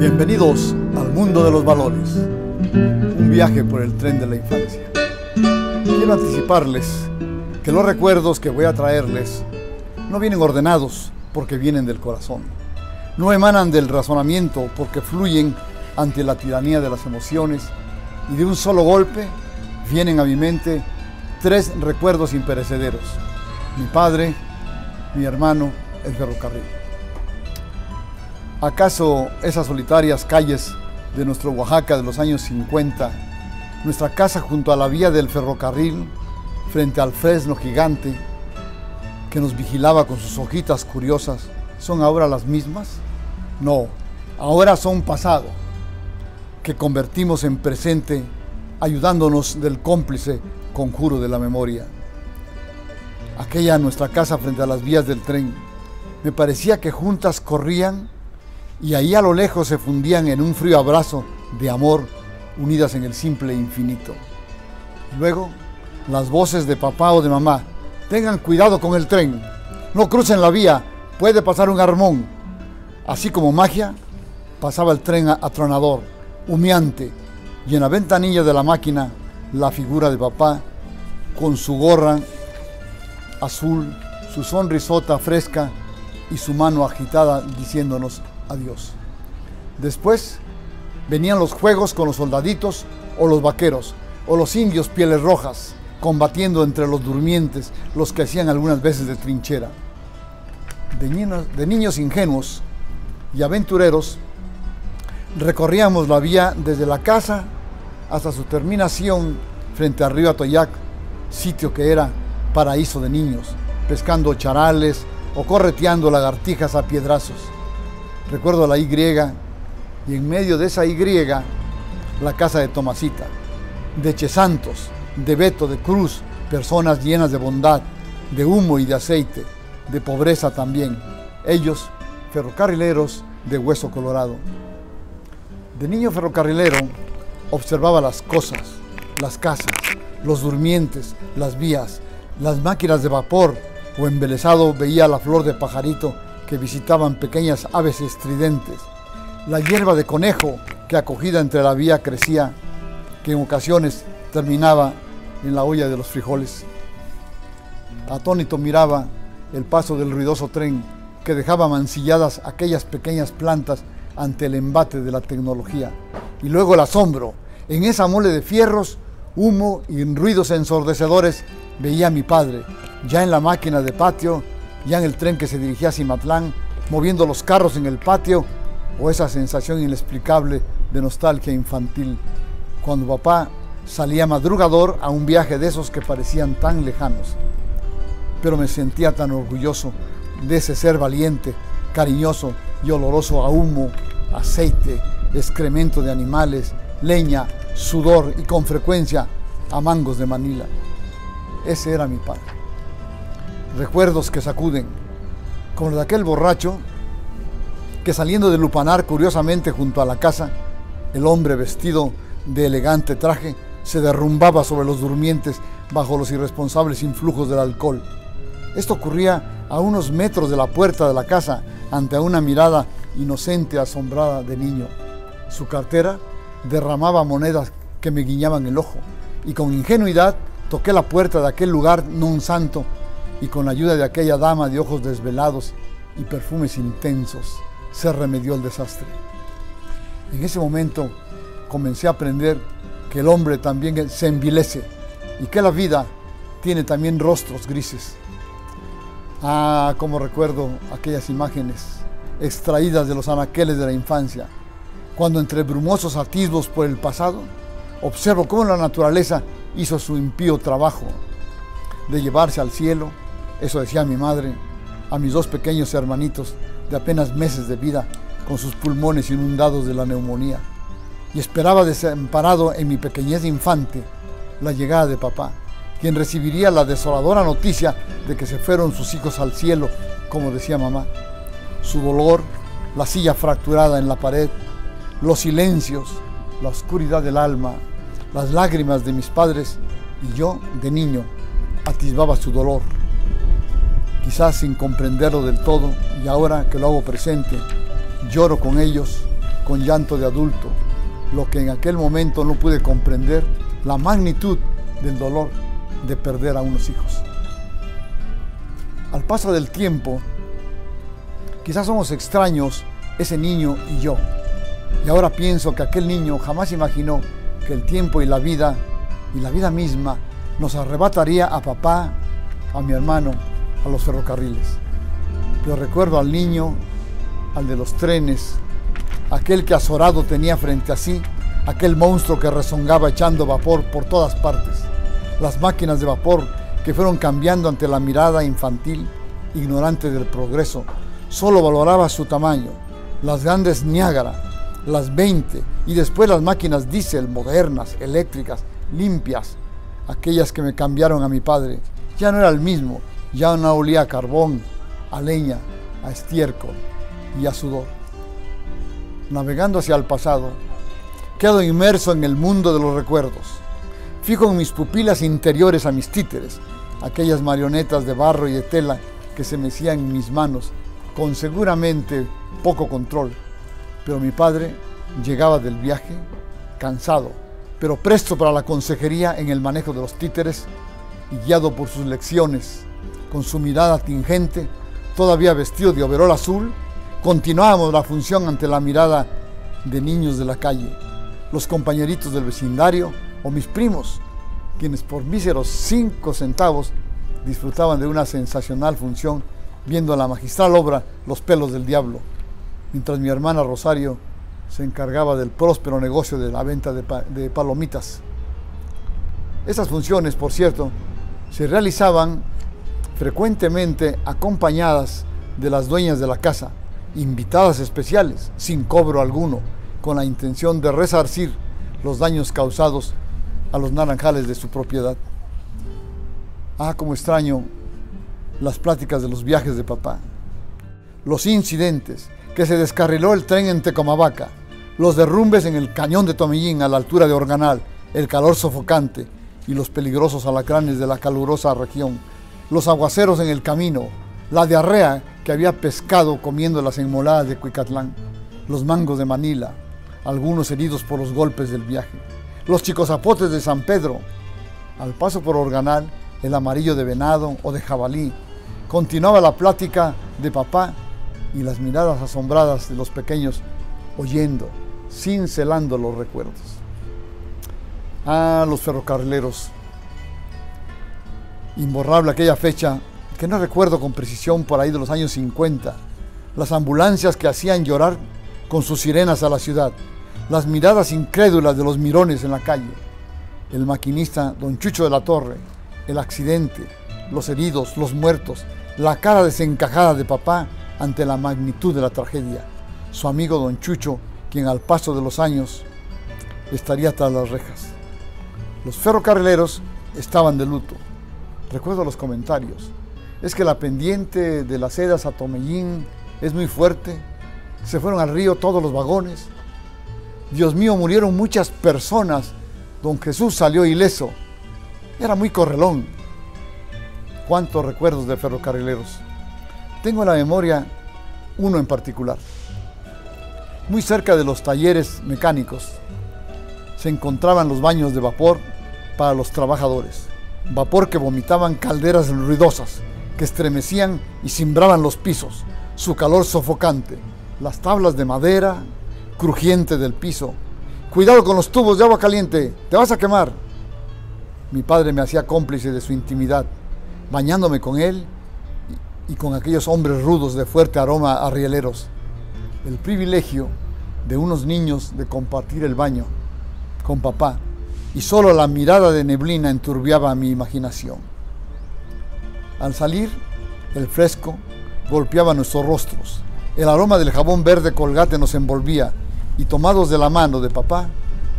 Bienvenidos al mundo de los valores, un viaje por el tren de la infancia. Quiero anticiparles que los recuerdos que voy a traerles no vienen ordenados porque vienen del corazón, no emanan del razonamiento porque fluyen ante la tiranía de las emociones, y de un solo golpe vienen a mi mente tres recuerdos imperecederos: mi padre, mi hermano, el ferrocarril. ¿Acaso esas solitarias calles de nuestro Oaxaca de los años 50, nuestra casa junto a la vía del ferrocarril, frente al fresno gigante que nos vigilaba con sus hojitas curiosas, son ahora las mismas? No, ahora son pasado, que convertimos en presente, ayudándonos del cómplice conjuro de la memoria. Aquella nuestra casa frente a las vías del tren, me parecía que juntas corrían y ahí a lo lejos se fundían en un frío abrazo de amor, unidas en el simple infinito. Y luego, las voces de papá o de mamá: tengan cuidado con el tren, no crucen la vía, puede pasar un armón. Así como magia, pasaba el tren atronador, humeante, y en la ventanilla de la máquina, la figura de papá, con su gorra azul, su sonrisota fresca y su mano agitada diciéndonos adiós. Después venían los juegos con los soldaditos o los vaqueros o los indios pieles rojas, combatiendo entre los durmientes, los que hacían algunas veces de trinchera. De niños ingenuos y aventureros, recorríamos la vía desde la casa hasta su terminación frente a Río Atoyac, sitio que era paraíso de niños, pescando charales o correteando lagartijas a piedrazos. Recuerdo la Y, y en medio de esa Y, la casa de Tomasita, de Chesantos, de Beto, de Cruz, personas llenas de bondad, de humo y de aceite, de pobreza también, ellos ferrocarrileros de hueso colorado. De niño ferrocarrilero observaba las cosas, las casas, los durmientes, las vías, las máquinas de vapor, o embelesado veía la flor de pajarito que visitaban pequeñas aves estridentes, la hierba de conejo que acogida entre la vía crecía, que en ocasiones terminaba en la olla de los frijoles. Atónito miraba el paso del ruidoso tren que dejaba mancilladas aquellas pequeñas plantas ante el embate de la tecnología. Y luego el asombro: en esa mole de fierros, humo y ruidos ensordecedores veía a mi padre, ya en la máquina de patio, ya en el tren que se dirigía a Cimatlán, moviendo los carros en el patio, o esa sensación inexplicable de nostalgia infantil, cuando papá salía madrugador a un viaje de esos que parecían tan lejanos. Pero me sentía tan orgulloso de ese ser valiente, cariñoso y oloroso a humo, aceite, excremento de animales, leña, sudor y con frecuencia a mangos de Manila. Ese era mi padre. Recuerdos que sacuden, como los de aquel borracho que, saliendo de lupanar curiosamente junto a la casa, el hombre vestido de elegante traje se derrumbaba sobre los durmientes bajo los irresponsables influjos del alcohol. Esto ocurría a unos metros de la puerta de la casa, ante una mirada inocente asombrada de niño. Su cartera derramaba monedas que me guiñaban el ojo, y con ingenuidad toqué la puerta de aquel lugar non santo, y con la ayuda de aquella dama de ojos desvelados y perfumes intensos, se remedió el desastre. En ese momento comencé a aprender que el hombre también se envilece y que la vida tiene también rostros grises. Ah, cómo recuerdo aquellas imágenes extraídas de los anaqueles de la infancia, cuando entre brumosos atisbos por el pasado observo cómo la naturaleza hizo su impío trabajo de llevarse al cielo, eso decía mi madre, a mis dos pequeños hermanitos de apenas meses de vida, con sus pulmones inundados de la neumonía, y esperaba desamparado en mi pequeñez de infante la llegada de papá, quien recibiría la desoladora noticia de que se fueron sus hijos al cielo, como decía mamá. Su dolor, la silla fracturada en la pared, los silencios, la oscuridad del alma, las lágrimas de mis padres, y yo, de niño, atisbaba su dolor, quizás sin comprenderlo del todo, y ahora que lo hago presente, lloro con ellos con llanto de adulto, lo que en aquel momento no pude comprender, la magnitud del dolor de perder a unos hijos. Al paso del tiempo, quizás somos extraños ese niño y yo. Y ahora pienso que aquel niño jamás imaginó que el tiempo y la vida misma nos arrebataría a papá, a mi hermano, a los ferrocarriles. Pero recuerdo al niño, al de los trenes, aquel que azorado tenía frente a sí, aquel monstruo que rezongaba echando vapor por todas partes. Las máquinas de vapor que fueron cambiando ante la mirada infantil, ignorante del progreso, solo valoraba su tamaño. Las grandes Niágara, las 20 y después las máquinas diésel modernas, eléctricas, limpias, aquellas que me cambiaron a mi padre, ya no era el mismo, ya no olía a carbón, a leña, a estiércol y a sudor. Navegando hacia el pasado, quedo inmerso en el mundo de los recuerdos. Fijo en mis pupilas interiores a mis títeres, aquellas marionetas de barro y de tela que se mecían en mis manos, con seguramente poco control. Pero mi padre llegaba del viaje, cansado, pero presto para la consejería en el manejo de los títeres, y guiado por sus lecciones, con su mirada tingente, todavía vestido de overol azul, continuábamos la función ante la mirada de niños de la calle, los compañeritos del vecindario o mis primos, quienes por míseros 5 centavos disfrutaban de una sensacional función viendo la magistral obra Los pelos del diablo, mientras mi hermana Rosario se encargaba del próspero negocio de la venta de palomitas. Esas funciones, por cierto, se realizaban frecuentemente acompañadas de las dueñas de la casa, invitadas especiales, sin cobro alguno, con la intención de resarcir los daños causados a los naranjales de su propiedad. Ah, cómo extraño las pláticas de los viajes de papá, los incidentes, que se descarriló el tren en Tecomavaca, los derrumbes en el cañón de Tomillín a la altura de Organal, el calor sofocante y los peligrosos alacranes de la calurosa región, los aguaceros en el camino, la diarrea que había pescado comiendo las enmoladas de Cuicatlán, los mangos de Manila, algunos heridos por los golpes del viaje, los chicozapotes de San Pedro, al paso por Organal, el amarillo de venado o de jabalí. Continuaba la plática de papá y las miradas asombradas de los pequeños oyendo, cincelando los recuerdos. Ah, los ferrocarrileros. Imborrable aquella fecha, que no recuerdo con precisión, por ahí de los años 50. Las ambulancias que hacían llorar con sus sirenas a la ciudad. Las miradas incrédulas de los mirones en la calle. El maquinista don Chucho de la Torre. El accidente, los heridos, los muertos. La cara desencajada de papá ante la magnitud de la tragedia. Su amigo don Chucho, quien al paso de los años estaría tras las rejas. Los ferrocarrileros estaban de luto. Recuerdo los comentarios. Es que la pendiente de las Sedas a Tomellín es muy fuerte. Se fueron al río todos los vagones. Dios mío, murieron muchas personas. Don Jesús salió ileso. Era muy correlón. Cuántos recuerdos de ferrocarrileros. Tengo en la memoria uno en particular. Muy cerca de los talleres mecánicos se encontraban los baños de vapor para los trabajadores. Vapor que vomitaban calderas ruidosas, que estremecían y cimbraban los pisos, su calor sofocante, las tablas de madera crujiente del piso. Cuidado con los tubos de agua caliente, te vas a quemar. Mi padre me hacía cómplice de su intimidad, bañándome con él y con aquellos hombres rudos de fuerte aroma a rieleros. El privilegio de unos niños de compartir el baño con papá, y solo la mirada de neblina enturbiaba mi imaginación. Al salir, el fresco golpeaba nuestros rostros, el aroma del jabón verde Colgate nos envolvía, y tomados de la mano de papá,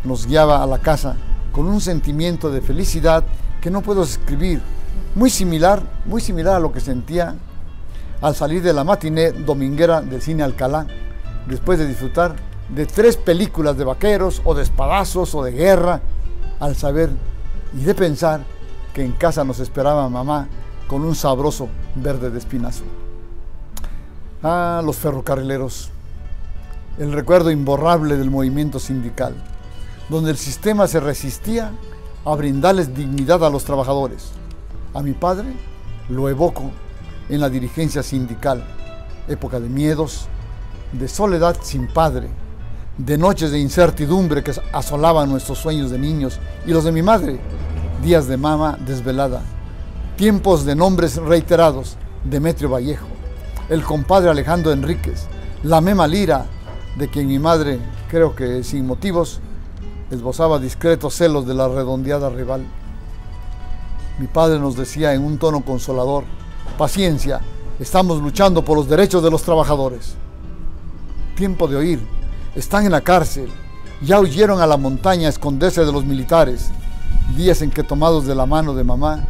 nos guiaba a la casa con un sentimiento de felicidad que no puedo describir, muy similar a lo que sentía al salir de la matiné dominguera del Cine Alcalá, después de disfrutar de 3 películas de vaqueros o de espadazos o de guerra, al saber y de pensar que en casa nos esperaba mamá con un sabroso verde de espinazo. Ah, los ferrocarrileros. el recuerdo imborrable del movimiento sindical, donde el sistema se resistía a brindarles dignidad a los trabajadores. A mi padre lo evoco en la dirigencia sindical, época de miedos, de soledad sin padre, de noches de incertidumbre que asolaban nuestros sueños de niños y los de mi madre, días de mama desvelada, tiempos de nombres reiterados, Demetrio Vallejo, el compadre Alejandro Enríquez, la Mema Lira, de quien mi madre, creo que sin motivos, esbozaba discretos celos de la redondeada rival. Mi padre nos decía en un tono consolador: paciencia, estamos luchando por los derechos de los trabajadores. Tiempo de oír: están en la cárcel, ya huyeron a la montaña a esconderse de los militares. Días en que, tomados de la mano de mamá,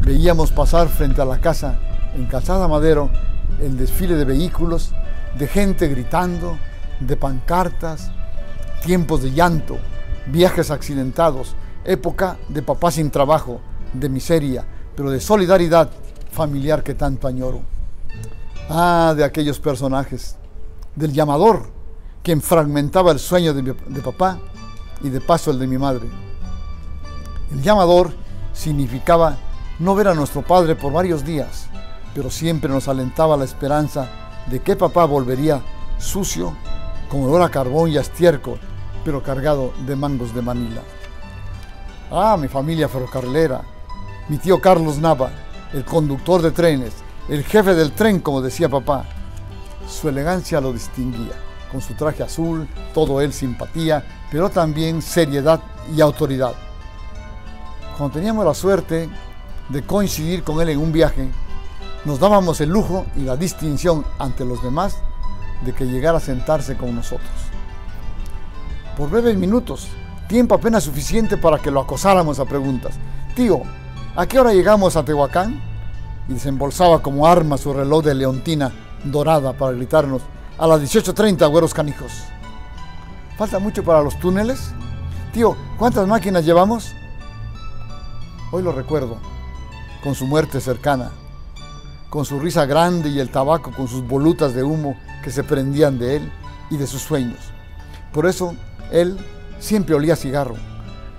veíamos pasar frente a la casa, en Calzada Madero, el desfile de vehículos, de gente gritando, de pancartas, tiempos de llanto, viajes accidentados, época de papá sin trabajo, de miseria, pero de solidaridad familiar que tanto añoro. Ah, de aquellos personajes, del llamador, quien fragmentaba el sueño de papá y de paso el de mi madre. El llamador significaba no ver a nuestro padre por varios días, pero siempre nos alentaba la esperanza de que papá volvería sucio, con olor a carbón y a estiércol, pero cargado de mangos de Manila. Ah, mi familia ferrocarrilera, mi tío Carlos Nava, el conductor de trenes, el jefe del tren, como decía papá. Su elegancia lo distinguía, con su traje azul, todo él simpatía, pero también seriedad y autoridad. Cuando teníamos la suerte de coincidir con él en un viaje, nos dábamos el lujo y la distinción ante los demás de que llegara a sentarse con nosotros. Por breves minutos, tiempo apenas suficiente para que lo acosáramos a preguntas. Tío, ¿a qué hora llegamos a Tehuacán? Y desembolsaba como arma su reloj de leontina dorada para gritarnos: a las 18:30, güeros canijos. ¿Falta mucho para los túneles? Tío, ¿cuántas máquinas llevamos? Hoy lo recuerdo, con su muerte cercana, con su risa grande y el tabaco con sus volutas de humo que se prendían de él y de sus sueños. Por eso, él siempre olía a cigarro.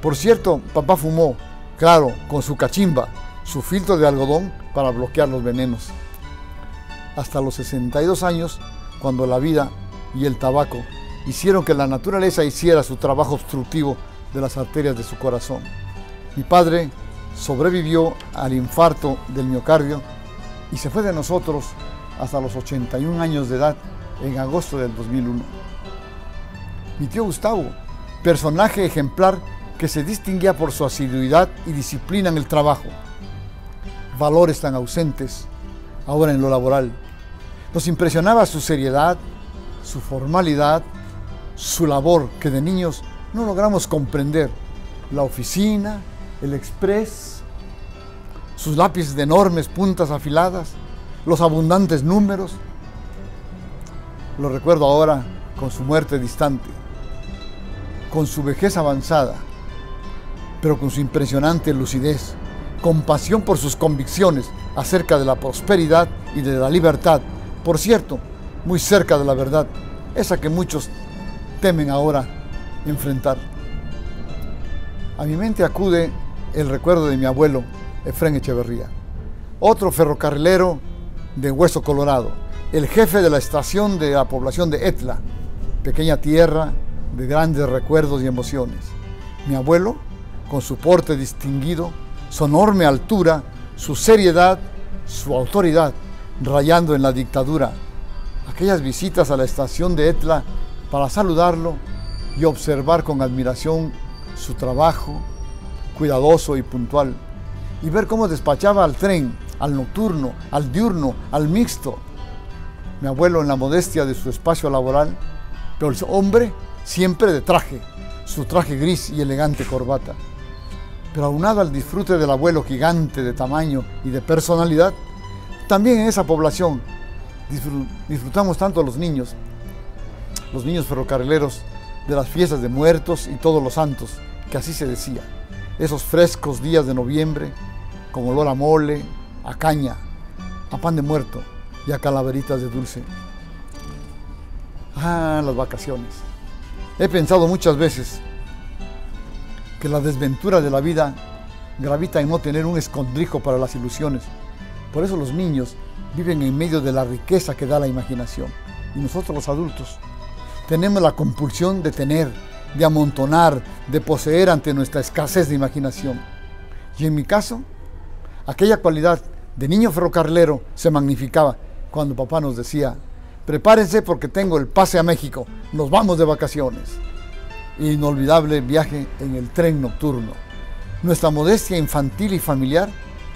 Por cierto, papá fumó, claro, con su cachimba, su filtro de algodón para bloquear los venenos. Hasta los 62 años, cuando la vida y el tabaco hicieron que la naturaleza hiciera su trabajo obstructivo de las arterias de su corazón. Mi padre sobrevivió al infarto del miocardio y se fue de nosotros hasta los 81 años de edad en agosto del 2001. Mi tío Gustavo, personaje ejemplar que se distinguía por su asiduidad y disciplina en el trabajo. Valores tan ausentes ahora en lo laboral. Nos impresionaba su seriedad, su formalidad, su labor que de niños no logramos comprender. La oficina, el express, sus lápices de enormes puntas afiladas, los abundantes números. Lo recuerdo ahora con su muerte distante, con su vejez avanzada, pero con su impresionante lucidez, con pasión por sus convicciones acerca de la prosperidad y de la libertad, por cierto, muy cerca de la verdad, esa que muchos temen ahora enfrentar. A mi mente acude el recuerdo de mi abuelo, Efrén Echeverría, otro ferrocarrilero de Hueso Colorado, el jefe de la estación de la población de Etla, pequeña tierra de grandes recuerdos y emociones. Mi abuelo, con su porte distinguido, su enorme altura, su seriedad, su autoridad, rayando en la dictadura. Aquellas visitas a la estación de Etla para saludarlo y observar con admiración su trabajo, cuidadoso y puntual, y ver cómo despachaba al tren, al nocturno, al diurno, al mixto. Mi abuelo en la modestia de su espacio laboral, pero el hombre siempre de traje, su traje gris y elegante corbata. Pero aunado al disfrute del abuelo gigante de tamaño y de personalidad, también en esa población disfrutamos tanto los niños ferrocarrileros, de las fiestas de muertos y todos los santos, que así se decía, esos frescos días de noviembre, con olor a mole, a caña, a pan de muerto y a calaveritas de dulce. Ah, las vacaciones. He pensado muchas veces que la desventura de la vida gravita en no tener un escondrijo para las ilusiones. Por eso los niños viven en medio de la riqueza que da la imaginación. Y nosotros los adultos tenemos la compulsión de tener, de amontonar, de poseer ante nuestra escasez de imaginación. Y en mi caso, aquella cualidad de niño ferrocarrilero se magnificaba cuando papá nos decía: prepárense porque tengo el pase a México, nos vamos de vacaciones. Inolvidable viaje en el tren nocturno. Nuestra modestia infantil y familiar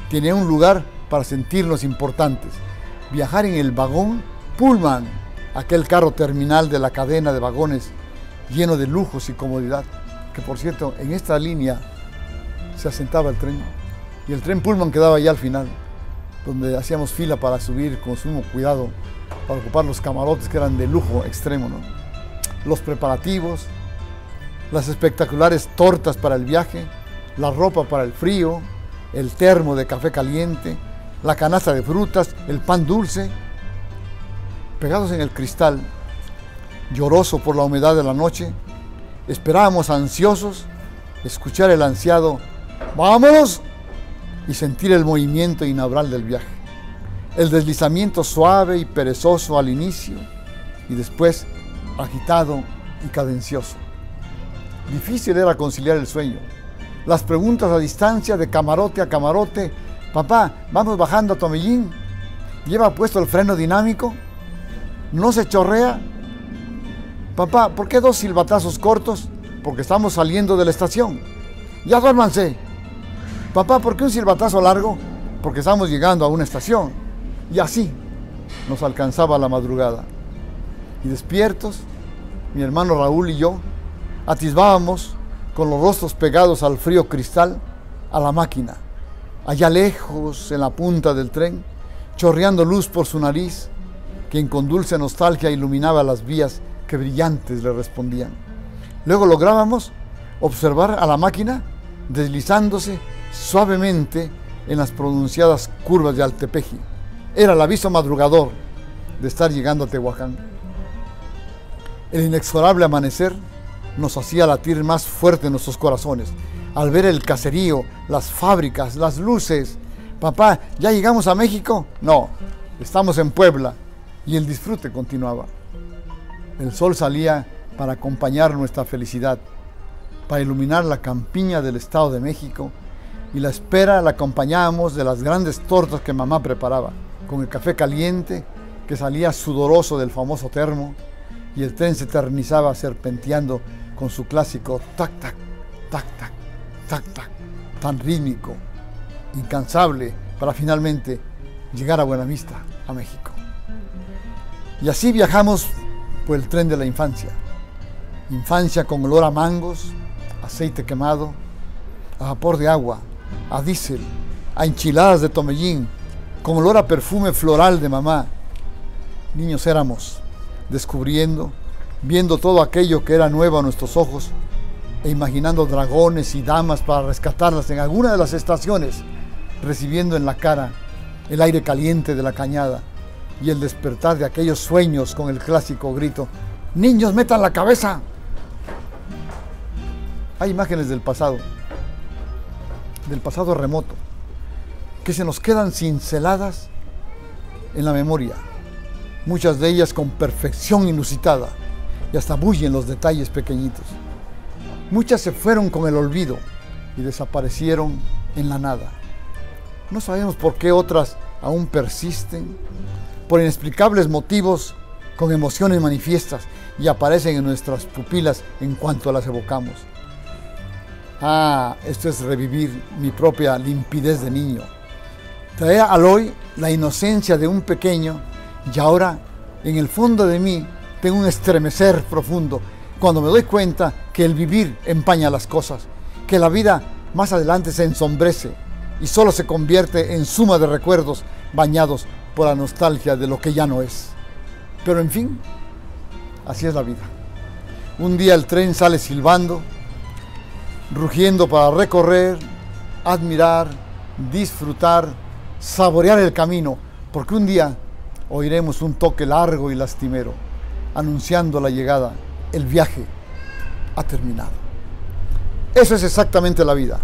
tenía un lugar para sentirnos importantes. Viajar en el vagón Pullman, aquel carro terminal de la cadena de vagones lleno de lujos y comodidad, que por cierto, en esta línea se asentaba el tren, y el tren Pullman quedaba allá al final, donde hacíamos fila para subir con sumo cuidado, para ocupar los camarotes que eran de lujo extremo, ¿no? Los preparativos, las espectaculares tortas para el viaje, la ropa para el frío, el termo de café caliente, la canasta de frutas, el pan dulce, pegados en el cristal, lloroso por la humedad de la noche, esperábamos ansiosos escuchar el ansiado ¡vámonos! Y sentir el movimiento inaugural del viaje, el deslizamiento suave y perezoso al inicio y después agitado y cadencioso. Difícil era conciliar el sueño. Las preguntas a distancia de camarote a camarote: papá, ¿vamos bajando a Tomellín? ¿Lleva puesto el freno dinámico? ¿No se chorrea? Papá, ¿por qué 2 silbatazos cortos? Porque estamos saliendo de la estación. Ya duérmanse. Papá, ¿por qué un silbatazo largo? Porque estamos llegando a una estación. Y así nos alcanzaba la madrugada. Y despiertos, mi hermano Raúl y yo atisbábamos con los rostros pegados al frío cristal a la máquina, allá lejos en la punta del tren, chorreando luz por su nariz, quien con dulce nostalgia iluminaba las vías que brillantes le respondían. Luego lográbamos observar a la máquina deslizándose suavemente en las pronunciadas curvas de Altepeji. Era el aviso madrugador de estar llegando a Tehuacán. El inexorable amanecer nos hacía latir más fuerte en nuestros corazones al ver el caserío, las fábricas, las luces. Papá, ¿ya llegamos a México? No, estamos en Puebla. Y el disfrute continuaba. El sol salía para acompañar nuestra felicidad, para iluminar la campiña del Estado de México, y la espera la acompañábamos de las grandes tortas que mamá preparaba, con el café caliente que salía sudoroso del famoso termo, y el tren se eternizaba serpenteando con su clásico tac-tac, tac-tac, tac-tac, tan rítmico, incansable, para finalmente llegar a Buenavista, a México. Y así viajamos por el tren de la infancia. Infancia con olor a mangos, aceite quemado, a vapor de agua, a diésel, a enchiladas de Tomellín, con olor a perfume floral de mamá. Niños éramos, descubriendo, viendo todo aquello que era nuevo a nuestros ojos, e imaginando dragones y damas para rescatarlas en alguna de las estaciones, recibiendo en la cara el aire caliente de la cañada y el despertar de aquellos sueños con el clásico grito: ¡niños, metan la cabeza! Hay imágenes del pasado remoto, que se nos quedan cinceladas en la memoria, muchas de ellas con perfección inusitada, y hasta bullen los detalles pequeñitos. Muchas se fueron con el olvido y desaparecieron en la nada. No sabemos por qué otras aún persisten, por inexplicables motivos, con emociones manifiestas, y aparecen en nuestras pupilas en cuanto las evocamos. Ah, esto es revivir mi propia limpidez de niño. Traer al hoy la inocencia de un pequeño, y ahora, en el fondo de mí, tengo un estremecer profundo cuando me doy cuenta que el vivir empaña las cosas, que la vida más adelante se ensombrece y solo se convierte en suma de recuerdos bañados por la nostalgia de lo que ya no es. Pero en fin, así es la vida. Un día el tren sale silbando, rugiendo para recorrer, admirar, disfrutar, saborear el camino, porque un día oiremos un toque largo y lastimero. anunciando la llegada. El viaje ha terminado. Eso es exactamente la vida.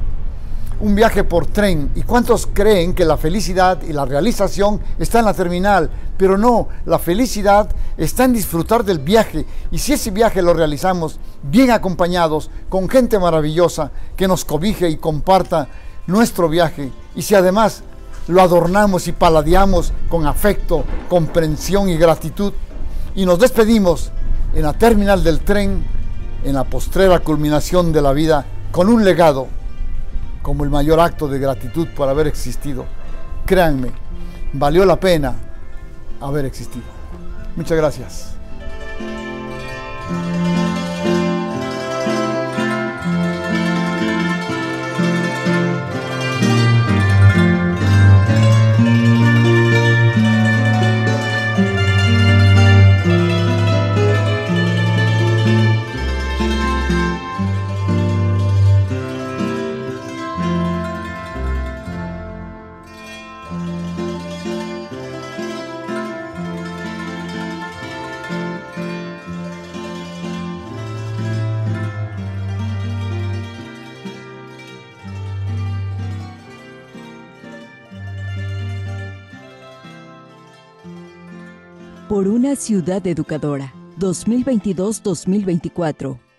Un viaje por tren. ¿Y cuántos creen que la felicidad y la realización está en la terminal? Pero no, la felicidad está en disfrutar del viaje. Y si ese viaje lo realizamos bien acompañados, con gente maravillosa que nos cobije y comparta nuestro viaje, y si además lo adornamos y paladeamos con afecto, comprensión y gratitud, y nos despedimos en la terminal del tren, en la postrera culminación de la vida, con un legado, como el mayor acto de gratitud por haber existido. Créanme, valió la pena haber existido. Muchas gracias. Por una ciudad educadora, 2022-2024.